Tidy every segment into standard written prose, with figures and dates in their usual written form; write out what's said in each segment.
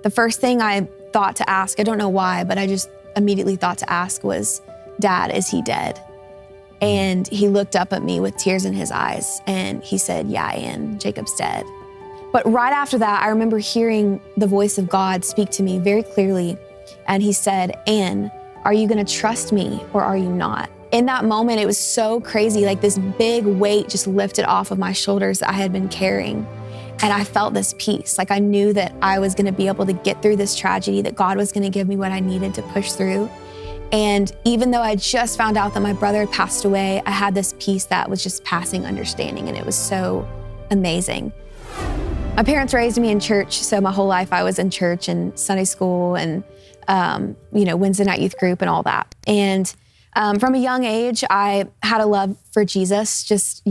the first thing I thought to ask, I don't know why, but I just immediately thought to ask was, Dad, is he dead? And he looked up at me with tears in his eyes and he said, yeah, Ann, Jacob's dead. But right after that, I remember hearing the voice of God speak to me very clearly. And he said, Ann, are you gonna trust me or are you not? In that moment, it was so crazy, like this big weight just lifted off of my shoulders that I had been carrying. And I felt this peace. Like I knew that I was gonna be able to get through this tragedy, that God was gonna give me what I needed to push through. And even though I just found out that my brother had passed away, I had this peace that was just passing understanding, and it was so amazing. My parents raised me in church, so my whole life I was in church and Sunday school and Wednesday night youth group and all that. And from a young age, I had a love for Jesus, just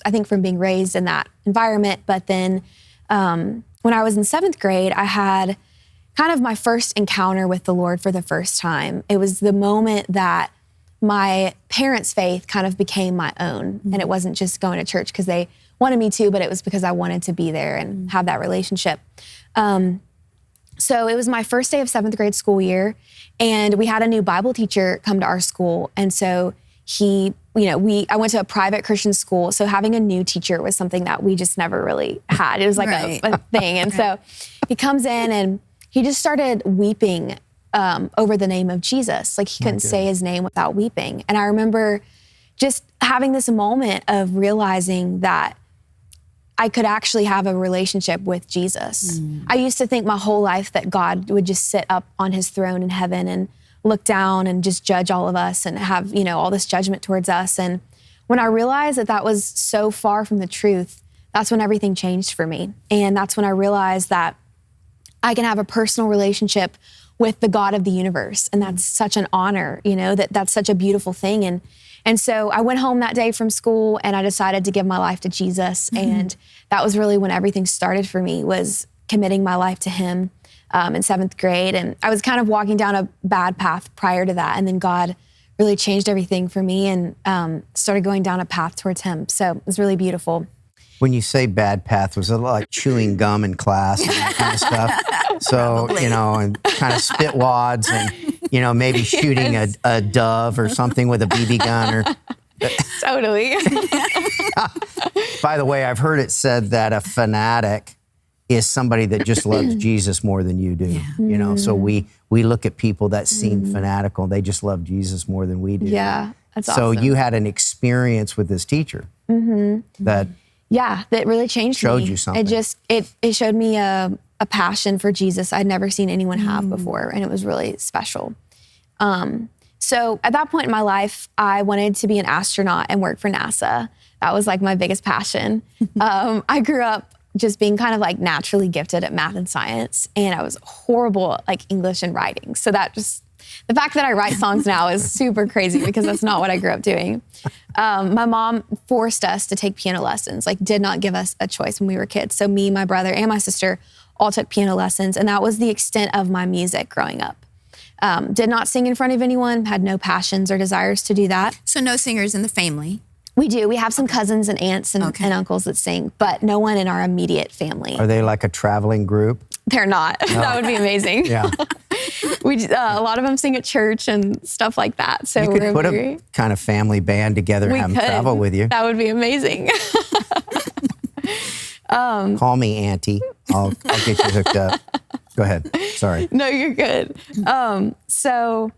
I think from being raised in that environment. But then when I was in 7th grade, I had kind of my first encounter with the Lord for the first time. It was the moment that my parents' faith kind of became my own. Mm-hmm. And it wasn't just going to church because they wanted me to, but it was because I wanted to be there and have that relationship. So it was my first day of 7th grade school year, and we had a new Bible teacher come to our school. And so I went to a private Christian school, so having a new teacher was something that we just never really had. It was like a thing. And so he comes in and he just started weeping over the name of Jesus. Like he couldn't say his name without weeping. And I remember just having this moment of realizing that I could actually have a relationship with Jesus. I used to think my whole life that God would just sit up on his throne in heaven and look down and just judge all of us and have, all this judgment towards us. And when I realized that that was so far from the truth, that's when everything changed for me. And that's when I realized that I can have a personal relationship with the God of the universe. And that's such an honor, that's such a beautiful thing. And so I went home that day from school and I decided to give my life to Jesus. And that was really when everything started for me, was committing my life to him in 7th grade. And I was kind of walking down a bad path prior to that. And then God really changed everything for me and started going down a path towards him. So it was really beautiful. When you say bad path, was it like chewing gum in class and that kind of stuff? So, and kind of spit wads and, maybe shooting a dove or something with a BB gun or... Totally. By the way, I've heard it said that a fanatic is somebody that just loves Jesus more than you do. Yeah. So we look at people that seem fanatical. They just love Jesus more than we do. Yeah, that's so awesome. You had an experience with this teacher that... Yeah, that really changed me. Showed you something. It showed me a passion for Jesus I'd never seen anyone have before, and it was really special. So at that point in my life, I wanted to be an astronaut and work for NASA. That was like my biggest passion. I grew up just being kind of like naturally gifted at math and science, and I was horrible at like English and writing. So the fact that I write songs now is super crazy because that's not what I grew up doing. My mom forced us to take piano lessons, did not give us a choice when we were kids. So me, my brother, and my sister all took piano lessons, and that was the extent of my music growing up. Did not sing in front of anyone, had no passions or desires to do that. So no singers in the family? We do. We have some cousins and aunts and uncles that sing, but no one in our immediate family. Are they like a traveling group? They're not. No. That would be amazing. Yeah. A lot of them sing at church and stuff like that. So you could put a kind of family band together and have them travel with you. That would be amazing. Call me Auntie. I'll get you hooked up. Go ahead. Sorry. No, you're good. So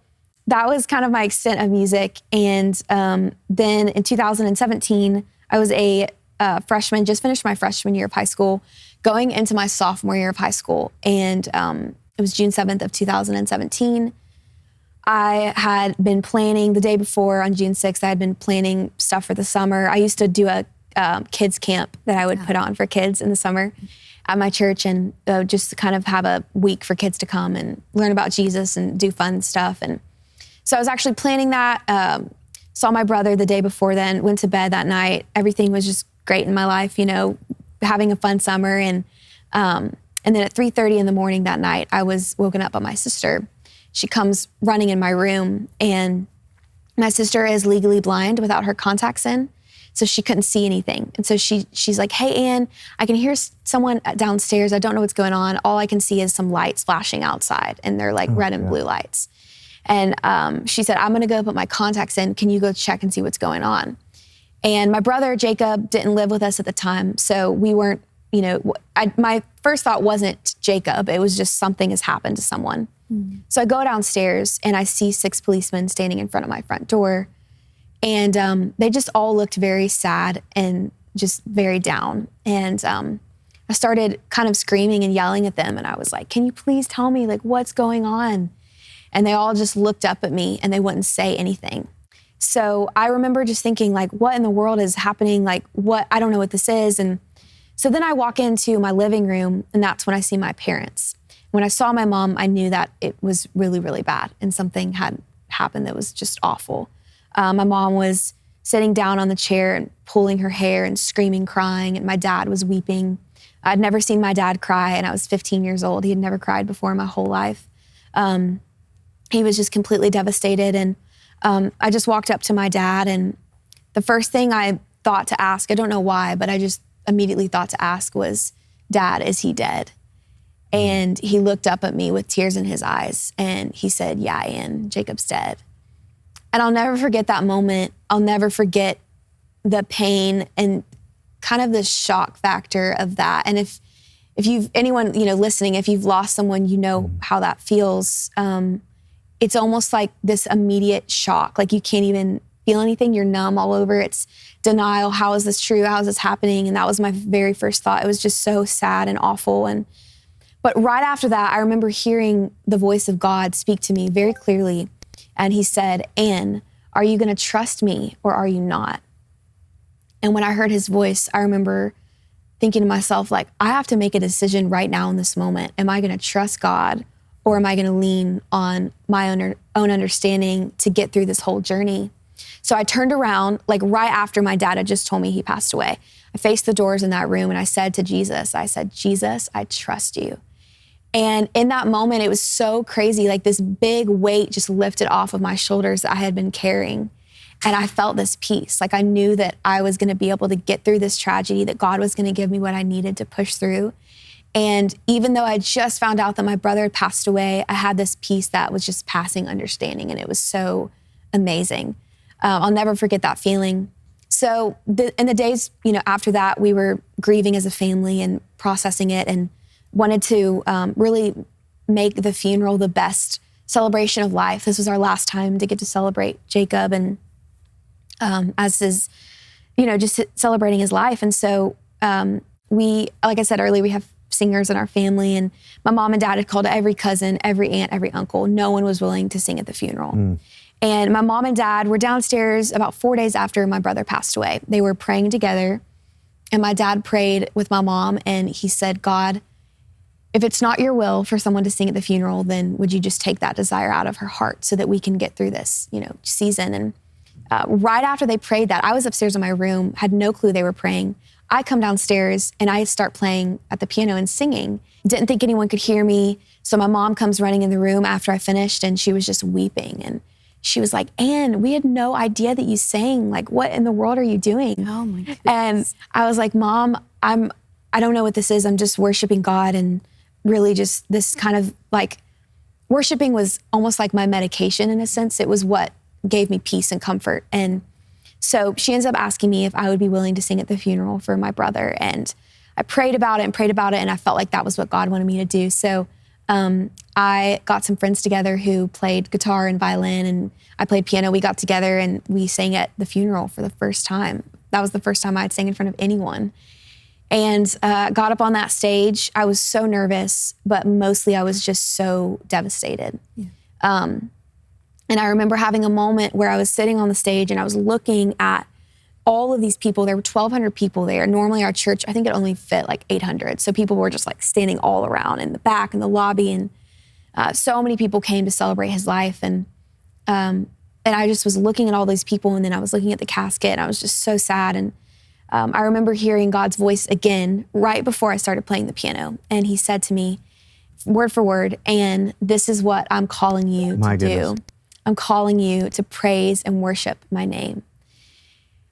that was kind of my extent of music. And then in 2017, I was a freshman, just finished my freshman year of high school, going into my sophomore year of high school. And it was June 7th of 2017. I had been planning the day before on June 6th, I had been planning stuff for the summer. I used to do a kids camp that I would put on for kids in the summer at my church, and just to kind of have a week for kids to come and learn about Jesus and do fun stuff. And so I was actually planning that, saw my brother the day before then, went to bed that night. Everything was just great in my life, having a fun summer. And then at 3:30 in the morning that night, I was woken up by my sister. She comes running in my room, and my sister is legally blind without her contacts in. so she couldn't see anything. And so she's like, hey, Ann, I can hear someone downstairs. I don't know what's going on. All I can see is some lights flashing outside, and they're like red and blue lights. And she said, I'm going to go put my contacts in. Can you go check and see what's going on? And my brother, Jacob, didn't live with us at the time. So we weren't, my first thought wasn't Jacob. It was just something has happened to someone. So I go downstairs and I see 6 policemen standing in front of my front door. And they just all looked very sad and just very down. And I started kind of screaming and yelling at them. And I was like, can you please tell me like what's going on? And they all just looked up at me and they wouldn't say anything. So I remember just thinking like, what in the world is happening? Like I don't know what this is. And so then I walk into my living room and that's when I see my parents. When I saw my mom, I knew that it was really, really bad and something had happened that was just awful. My mom was sitting down on the chair and pulling her hair and screaming, crying, and my dad was weeping. I'd never seen my dad cry, and I was 15 years old. He had never cried before in my whole life. He was just completely devastated, and I just walked up to my dad, and the first thing I thought to ask, I don't know why, but I just immediately thought to ask was, Dad, is he dead? And he looked up at me with tears in his eyes, and he said, yeah, Ann, Jacob's dead. And I'll never forget that moment. I'll never forget the pain and kind of the shock factor of that. And if anyone listening, if you've lost someone, you know how that feels. It's almost like this immediate shock. Like you can't even feel anything. You're numb all over. It's denial. How is this true? How is this happening? And that was my very first thought. It was just so sad and awful. But right after that, I remember hearing the voice of God speak to me very clearly. And he said, Ann, are you going to trust me or are you not? And when I heard his voice, I remember thinking to myself, like, I have to make a decision right now in this moment. Am I going to trust God or am I going to lean on my own understanding to get through this whole journey? So I turned around, like right after my dad had just told me he passed away. I faced the doors in that room and I said to Jesus, Jesus, I trust you. And in that moment, it was so crazy, like this big weight just lifted off of my shoulders that I had been carrying. And I felt this peace. Like I knew that I was going to be able to get through this tragedy, that God was going to give me what I needed to push through. And even though I just found out that my brother had passed away, I had this peace that was just passing understanding. And it was so amazing. I'll never forget that feeling. So in the days, after that, we were grieving as a family and processing it and wanted to really make the funeral the best celebration of life. This was our last time to get to celebrate Jacob and as his, just celebrating his life. And so we, like I said earlier, we have singers in our family, and my mom and dad had called every cousin, every aunt, every uncle. No one was willing to sing at the funeral. And my mom and dad were downstairs about 4 days after my brother passed away. They were praying together, and my dad prayed with my mom, and he said, God, if it's not your will for someone to sing at the funeral, then would you just take that desire out of her heart so that we can get through this, season? And right after they prayed that, I was upstairs in my room, had no clue they were praying. I come downstairs and I start playing at the piano and singing. Didn't think anyone could hear me. So my mom comes running in the room after I finished, and she was just weeping. And she was like, Ann, we had no idea that you sang. Like, what in the world are you doing? Oh my goodness. And I was like, Mom, I don't know what this is. I'm just worshiping God, and really just this kind of like, worshiping was almost like my medication in a sense. It was what gave me peace and comfort. And so she ends up asking me if I would be willing to sing at the funeral for my brother. And I prayed about it, and I felt like that was what God wanted me to do. So I got some friends together who played guitar and violin, and I played piano. We got together and we sang at the funeral for the first time. That was the first time I'd sang in front of anyone. And got up on that stage. I was so nervous, but mostly I was just so devastated. Yeah. And I remember having a moment where I was sitting on the stage and I was looking at all of these people. There were 1,200 people there. Normally our church, I think it only fit like 800. So people were just like standing all around in the back in the lobby. And so many people came to celebrate his life. And I just was looking at all these people, and then I was looking at the casket, and I was just so sad. And I remember hearing God's voice again right before I started playing the piano. And he said to me, word for word, Ann, this is what I'm calling you to do. I'm calling you to praise and worship my name.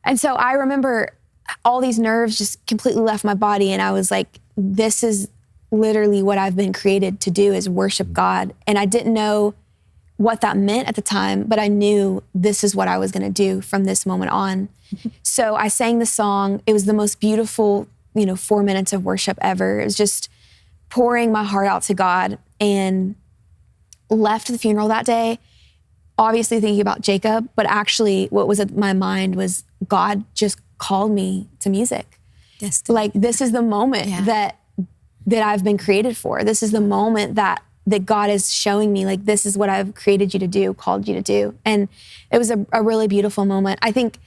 And so I remember all these nerves just completely left my body. And I was like, this is literally what I've been created to do, is worship God. And I didn't know what that meant at the time, but I knew this is what I was going to do from this moment on. So I sang the song. It was the most beautiful, 4 minutes of worship ever. It was just pouring my heart out to God, and left the funeral that day, obviously thinking about Jacob, but actually what was in my mind was God just called me to music. Destiny. Like, this is the moment that I've been created for. This is the moment that God is showing me, like, this is what I've created you to do, called you to do. And it was a really beautiful moment. I think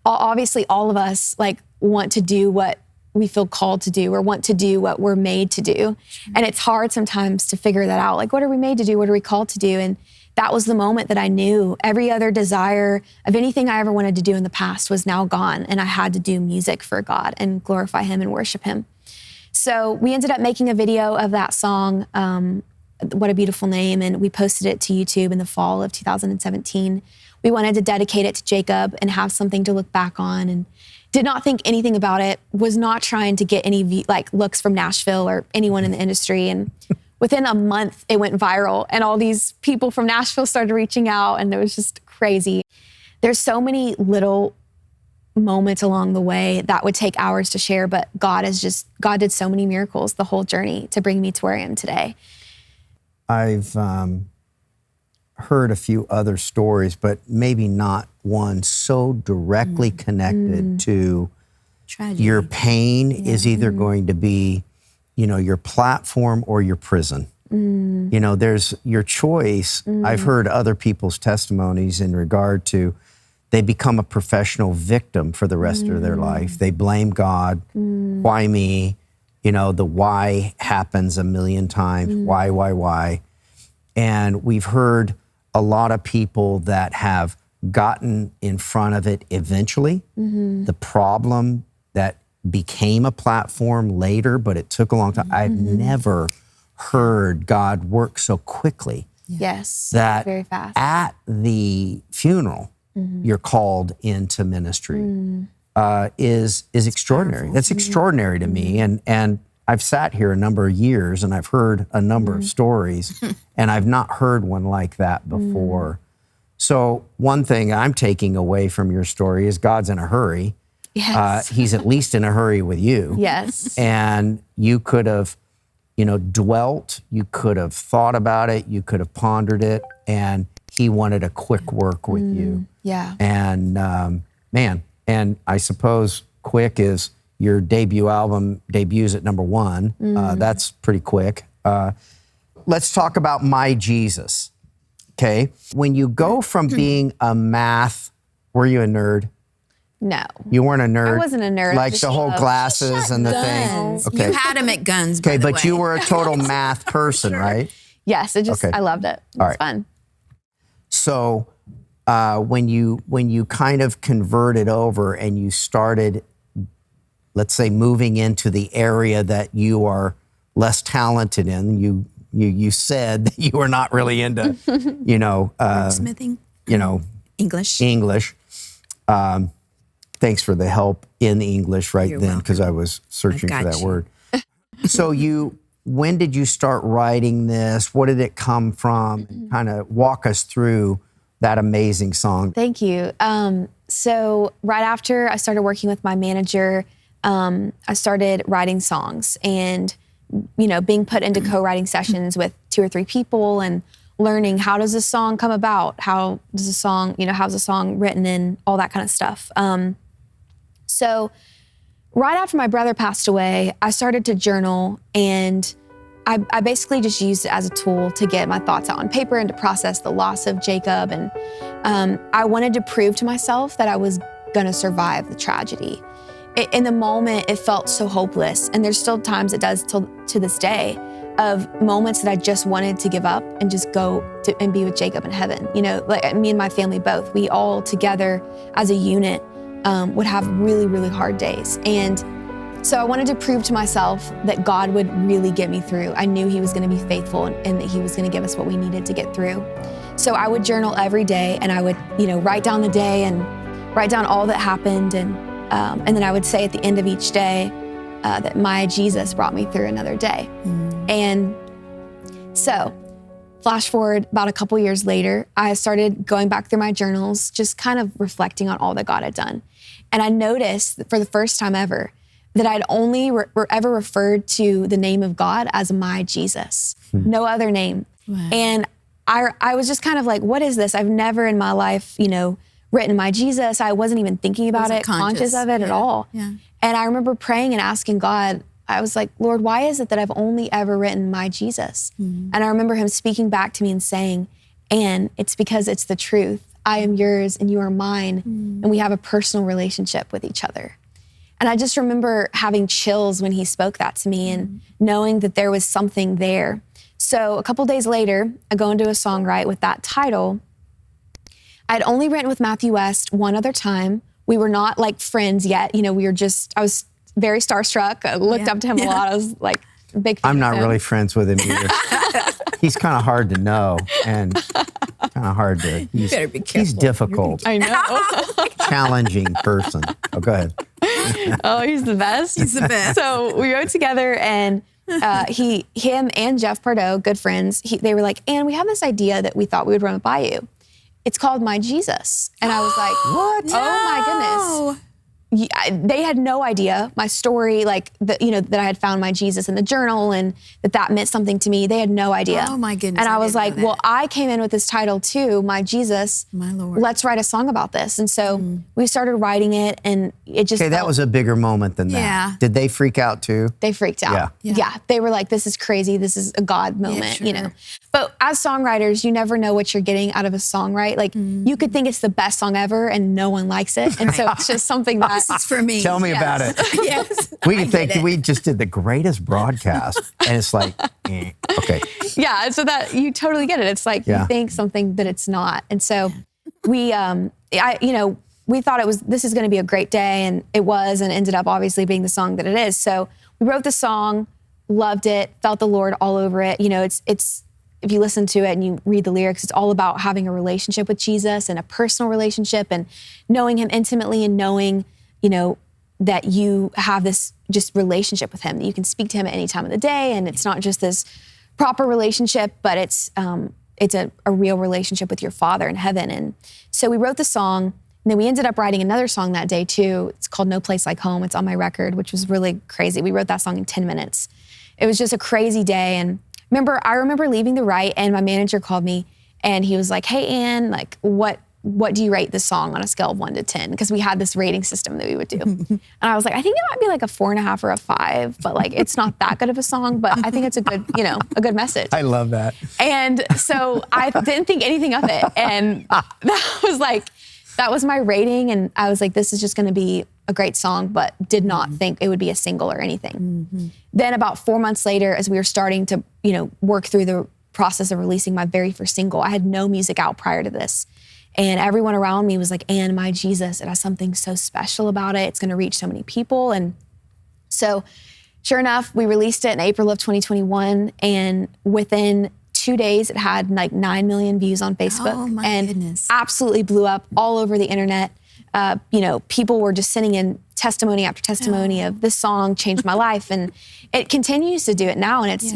obviously all of us like want to do what we feel called to do, or want to do what we're made to do. And it's hard sometimes to figure that out. Like, what are we made to do? What are we called to do? And that was the moment that I knew every other desire of anything I ever wanted to do in the past was now gone. And I had to do music for God and glorify him and worship him. So we ended up making a video of that song, What a Beautiful Name, and we posted it to YouTube in the fall of 2017. We wanted to dedicate it to Jacob and have something to look back on, and did not think anything about it, was not trying to get any looks from Nashville or anyone in the industry. And within a month, it went viral, and all these people from Nashville started reaching out, and it was just crazy. There's so many little moments along the way that would take hours to share, but God did so many miracles the whole journey to bring me to where I am today. I've heard a few other stories, but maybe not one so directly connected to Tragedy. your pain is either going to be, your platform or your prison. There's your choice. I've heard other people's testimonies in regard to they become a professional victim for the rest of their life. They blame God. Why me? The why happens a million times. Why? And we've heard a lot of people that have gotten in front of it eventually. The problem that became a platform later, but it took a long time. I've never heard God work so quickly. Yes, That very fast. at the funeral, you're called into ministry is extraordinary. That's extraordinary to me. And I've sat here a number of years and I've heard a number of stories, and I've not heard one like that before. So one thing I'm taking away from your story is God's in a hurry. Yes. He's at least in a hurry with you. Yes. And you could have, dwelt, you could have thought about it, you could have pondered it, and he wanted a quick work with you. Yeah. And and I suppose quick is your debut album debuts at number 1. That's pretty quick. Let's talk about My Jesus, okay? When you go from being a math, were you a nerd? No. You weren't a nerd? I wasn't a nerd. Like Just the whole loved glasses and the Guns. thing? Okay. You had him at guns, by Okay, the but way. you were a total math person, right? Yes, Okay. I loved it. It All was right. fun. So when you kind of converted over and you started, let's say, moving into the area that you are less talented in, you said that you were not really into, Smithing. English. Thanks for the help in English right You're then, because I was searching for got that you. word. So when did you start writing this? What did it come from? Kind of walk us through that amazing song. Thank you. So right after I started working with my manager, I started writing songs and, being put into co-writing sessions with 2 or 3 people and learning how does this song come about? How does a song, how's a song written and all that kind of stuff. So right after my brother passed away, I started to journal, and I basically just used it as a tool to get my thoughts out on paper and to process the loss of Jacob. And I wanted to prove to myself that I was going to survive the tragedy. In the moment, it felt so hopeless. And there's still times it does to this day of moments that I just wanted to give up and just go and be with Jacob in heaven. Like me and my family both, we all together as a unit would have really, really hard days. And so I wanted to prove to myself that God would really get me through. I knew he was going to be faithful and that he was going to give us what we needed to get through. So I would journal every day, and I would, write down the day and write down all that happened, and then I would say at the end of each day that my Jesus brought me through another day. And so, flash forward about a couple years later, I started going back through my journals, just kind of reflecting on all that God had done. And I noticed that for the first time ever that I'd only ever referred to the name of God as my Jesus, no other name. Wow. And I was just kind of like, what is this? I've never in my life, written my Jesus. I wasn't even thinking about it, conscious of it at all. Yeah. And I remember praying and asking God, I was like, Lord, why is it that I've only ever written my Jesus? And I remember him speaking back to me and saying, Anne, it's because it's the truth. I am yours and you are mine. And we have a personal relationship with each other. And I just remember having chills when he spoke that to me and knowing that there was something there. So a couple days later, I go into a songwrite with that title. I had only written with Matthew West one other time. We were not like friends yet. I was very starstruck. I looked up to him a lot. I was like a big fan I'm not of him. really friends with him either. He's kind of hard to know and kind of hard to, You better be careful. he's difficult, I know. challenging person. Oh, go ahead. Oh, he's the best. He's the best. So we wrote together, and him and Jeff Pardo, good friends, they were like, Anne, we have this idea that we thought we would run it by you. It's called My Jesus. And I was like, What? Oh my goodness. They had no idea my story, that I had found my Jesus in the journal and that meant something to me. They had no idea. Oh my goodness. And I was didn't like, know well, that. I came in with this title too, My Jesus. My Lord. Let's write a song about this. And so we started writing it, and it just Okay, that felt- was a bigger moment than that. Yeah. Did they freak out too? They freaked out. Yeah. They were like, this is crazy. This is a God moment, sure. But as songwriters, you never know what you're getting out of a songwrite. Like you could think it's the best song ever and no one likes it. And so it's just something that This is for me. Tell me about it. Yes. We I can get think it. we just did the greatest broadcast, and it's like, okay. yeah, so that you totally get it. It's like Yeah. you think something that it's not. And so we we thought this is going to be a great day, and it was, and ended up obviously being the song that it is. So we wrote the song, loved it, felt the Lord all over it. It's if you listen to it and you read the lyrics, it's all about having a relationship with Jesus and a personal relationship and knowing him intimately and knowing, that you have this just relationship with him, that you can speak to him at any time of the day. And it's not just this proper relationship, but it's a real relationship with your Father in heaven. And so we wrote the song, and then we ended up writing another song that day too. It's called No Place Like Home. It's on my record, which was really crazy. We wrote that song in 10 minutes. It was just a crazy day. And I remember leaving the write, and my manager called me, and he was like, hey, Anne, like, what do you rate this song on a scale of 1 to 10? Because we had this rating system that we would do. And I was like, I think it might be like a 4.5 or a 5, but like, it's not that good of a song, but I think it's a good message. I love that. And so I didn't think anything of it. And that was my rating. And I was like, this is just going to be a great song, but did not think it would be a single or anything. Then about 4 months later, as we were starting to, work through the process of releasing my very first single, I had no music out prior to this. And everyone around me was like, Anne, my Jesus, it has something so special about it. It's going to reach so many people. And so sure enough, we released it in April of 2021. And within 2 days, it had like 9 million views on Facebook. Oh, my and goodness. absolutely blew up all over the internet. People were just sending in testimony after testimony of this song changed my life. And it continues to do it now. And it's,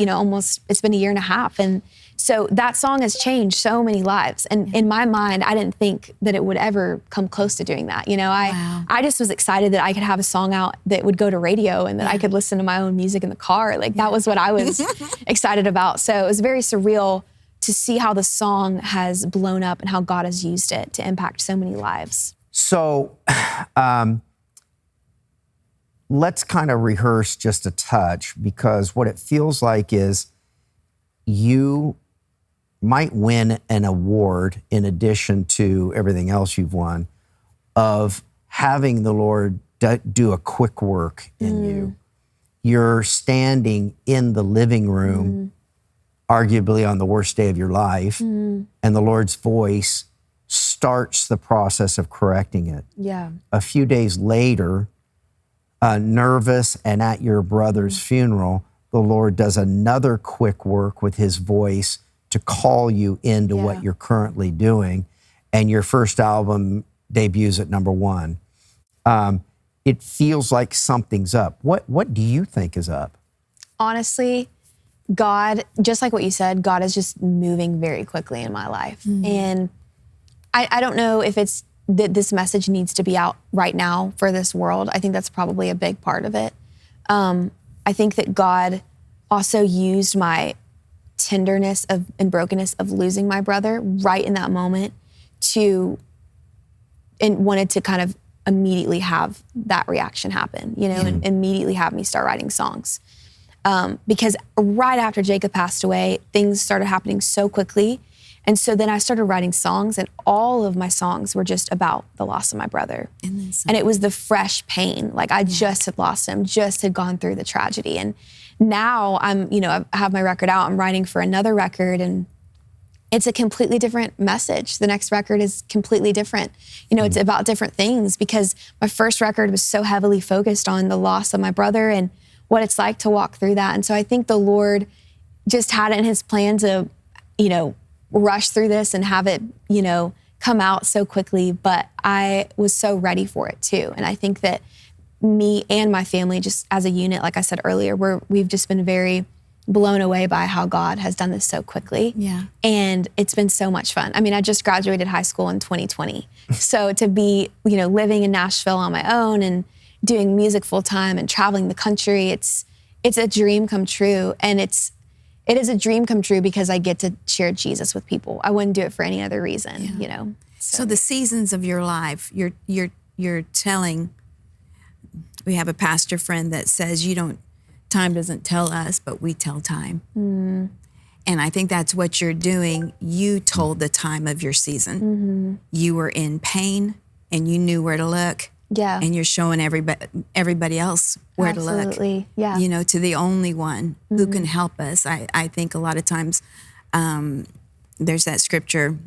it's been a year and a half. And so that song has changed so many lives. And in my mind, I didn't think that it would ever come close to doing that. I just was excited that I could have a song out that would go to radio and that I could listen to my own music in the car. Like that was what I was excited about. So it was very surreal to see how the song has blown up and how God has used it to impact so many lives. So let's kind of rehearse just a touch, because what it feels like is you might win an award in addition to everything else you've won of having the Lord do a quick work in you. You're standing in the living room, arguably on the worst day of your life, and the Lord's voice starts the process of correcting it. Yeah. A few days later, nervous and at your brother's funeral, the Lord does another quick work with his voice to call you into what you're currently doing. And your first album debuts at #1. It feels like something's up. What do you think is up? Honestly, God, just like what you said, God is just moving very quickly in my life. And I don't know if it's that this message needs to be out right now for this world. I think that's probably a big part of it. I think that God also used my tenderness and brokenness of losing my brother right in that moment and wanted to kind of immediately have that reaction happen, and immediately have me start writing songs. Because right after Jacob passed away, things started happening so quickly. And so then I started writing songs, and all of my songs were just about the loss of my brother. And it was the fresh pain. Like I just had lost him, just had gone through the tragedy. And now I have my record out. I'm writing for another record, and it's a completely different message. The next record is completely different. It's about different things because my first record was so heavily focused on the loss of my brother and what it's like to walk through that. And so I think the Lord just had it in his plan to, rush through this and have it, come out so quickly. But I was so ready for it too. And I think that me and my family, just as a unit, like I said earlier, we've just been very blown away by how God has done this so quickly. Yeah. And it's been so much fun. I mean, I just graduated high school in 2020. So to be, living in Nashville on my own and doing music full time and traveling the country, it's a dream come true. And it is a dream come true because I get to share Jesus with people. I wouldn't do it for any other reason, So the seasons of your life, you're telling. We have a pastor friend that says time doesn't tell us, but we tell time. And I think that's what you're doing. You told the time of your season. You were in pain and you knew where to look. Yeah. And you're showing everybody else where to look. Absolutely. Yeah. To the only one who can help us. I think a lot of times there's that scripture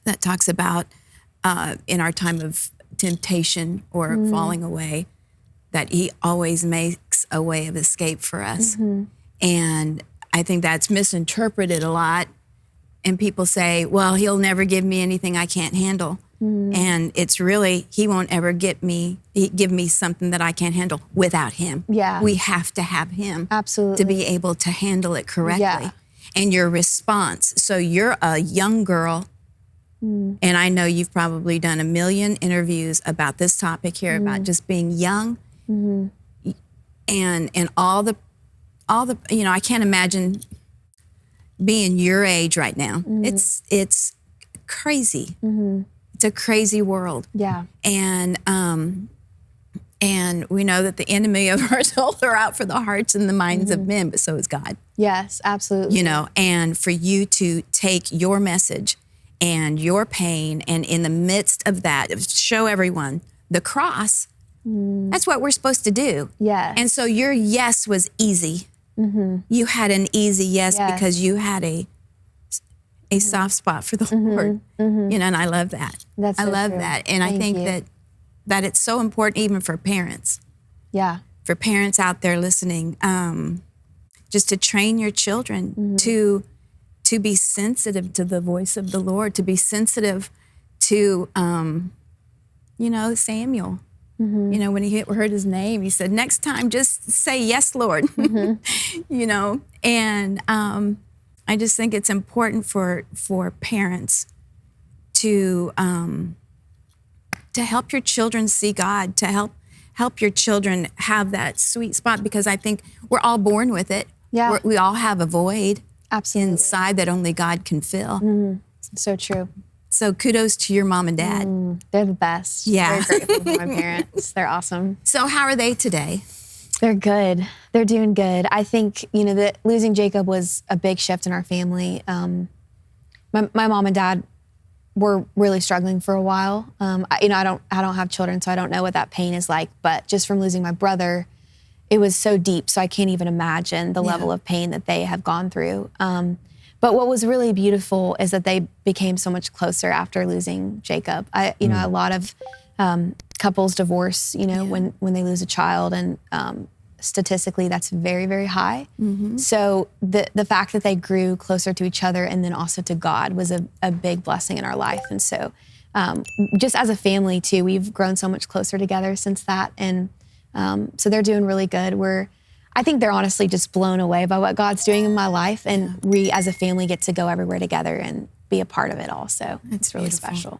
that talks about in our time of temptation or falling away, that he always makes a way of escape for us. And I think that's misinterpreted a lot. And people say, well, he'll never give me anything I can't handle. And it's really, he won't ever give me something that I can't handle without him. Yeah. We have to have him. Absolutely. To be able to handle it correctly. Yeah. And your response. So you're a young girl, and I know you've probably done a million interviews about this topic here, about just being young. And all the, I can't imagine being your age right now. It's crazy. It's a crazy world. Yeah. And we know that the enemy of our souls are out for the hearts and the minds of men, but so is God. Yes, absolutely. And for you to take your message and your pain, and in the midst of that, show everyone the cross. That's what we're supposed to do. Yes. And so your yes was easy. You had an easy yes because you had a soft spot for the Lord. And I love that. That's I so love true. that. And I think that it's so important even for parents. Yeah. For parents out there listening, just to train your children to be sensitive to the voice of the Lord, to be sensitive to, Samuel. When he heard his name, he said, next time, just say, yes, Lord. And I just think it's important for parents to help your children see God, to help your children have that sweet spot, because I think we're all born with it. Yeah. We all have a void Absolutely. inside that only God can fill. So true. So kudos to your mom and dad. They're the best. Yeah. Very grateful for my parents. They're awesome. So how are they today? They're good. They're doing good. I think, that losing Jacob was a big shift in our family. My mom and dad were really struggling for a while. I don't have children, so I don't know what that pain is like. But just from losing my brother, it was so deep. So I can't even imagine the level of pain that they have gone through. But what was really beautiful is that they became so much closer after losing Jacob. A lot of couples divorce, when they lose a child, and statistically that's very, very high. So the fact that they grew closer to each other and then also to God was a big blessing in our life. And so just as a family too, we've grown so much closer together since that. And so they're doing really good. I think they're honestly just blown away by what God's doing in my life. And we as a family get to go everywhere together and be a part of it all. So it's really beautiful. special.